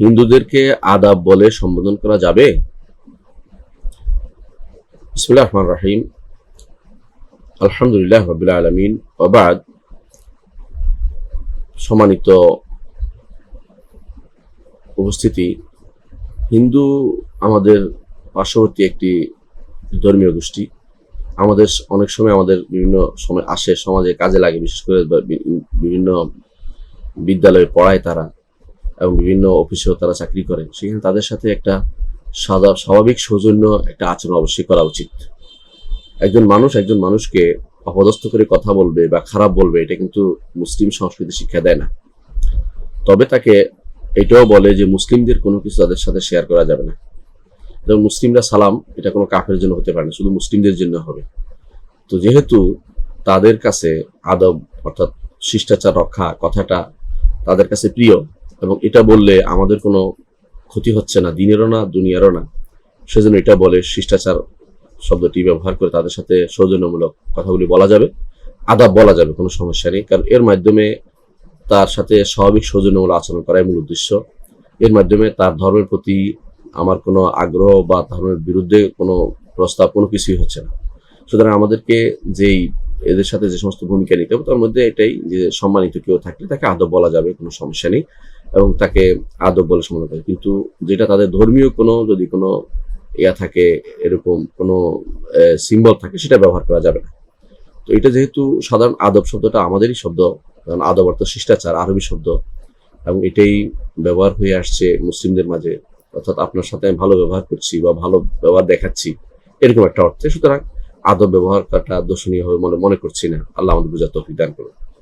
হিন্দুদেরকে আদাব বলে সম্বোধন করা যাবে? বিসমিল্লাহির রহমানির রহিম। আলহামদুলিল্লাহ রাব্বিল আলামিন ওয়া বা'দ। সম্মানিত উপস্থিতি, হিন্দু আমাদের পার্শ্ববর্তী একটি ধর্মীয় গোষ্ঠী। আমাদের অনেক সময় আমাদের বিভিন্ন সময় আসে, সমাজে কাজে লাগে, বিশেষ করে বিভিন্ন বিদ্যালয়ে পড়ায় তারা এবং বিভিন্ন অফিসেও তারা চাকরি করে। সেখানে তাদের সাথে একটা স্বাভাবিক সৌজন্য একটা আচরণ অবশ্যই করা উচিত। একজন মানুষকে অপদস্থ করে কথা বলবে বা খারাপ বলবে, এটা কিন্তু মুসলিম সংস্কৃতি শিক্ষা দেয় না। তবে তাকে এটাও বলে যে মুসলিমদের কোনো কিছু তাদের সাথে শেয়ার করা যাবে না। যেমন মুসলিমরা সালাম, এটা কোনো কাফের জন্য হতে পারে না, শুধু মুসলিমদের জন্য হবে। তো যেহেতু তাদের কাছে আদব অর্থাৎ শিষ্টাচার রক্ষা কথাটা তাদের কাছে প্রিয়, এবং এটা বললে আমাদের কোনো ক্ষতি হচ্ছে না, দিনেরও না দুনিয়ারও না, সেজন্য এটা বলে শিষ্টাচার শব্দটি ব্যবহার করে তাদের সাথে সৌজন্যমূলক কথাগুলি বলা যাবে, আদাব বলা যাবে, কোনো সমস্যা নেই। কারণ এর মাধ্যমে তার সাথে স্বাভাবিক সৌজন্যমূলক আচরণ করাই মূল উদ্দেশ্য। এর মাধ্যমে তার ধর্মের প্রতি আমার কোনো আগ্রহ বা ধর্মের বিরুদ্ধে কোনো প্রস্তাব কোনো কিছুই হচ্ছে না। সুতরাং আমাদেরকে এদের সাথে যে সমস্ত ভূমিকা নিতে হবে তার মধ্যে এটাই যে সম্মানিত কেউ থাকলে তাকে আদব বলা যাবে, কোনো সমস্যা নেই, এবং তাকে আদব বলে সম্বোধন করে। কিন্তু যেটা তাদের ধর্মীয় কোনো যদি কোনো থাকে, এরকম কোনো সিম্বল থাকে, সেটা ব্যবহার করা যাবে না। তো এটা যেহেতু সাধারণ আদব শব্দটা আমাদেরই শব্দ, কারণ আদব অর্থ শিষ্টাচার, আরবি শব্দ, এবং এটাই ব্যবহার হয়ে আসছে মুসলিমদের মাঝে, অর্থাৎ আপনার সাথে আমি ভালো ব্যবহার করছি বা ভালো ব্যবহার দেখাচ্ছি, এরকম একটা অর্থে। সুতরাং আদব ব্যবহার করাটা দর্শনীয় হবে মনে করছি না। আল্লাহ আমাদের বুঝার তৌফিক দান করুন।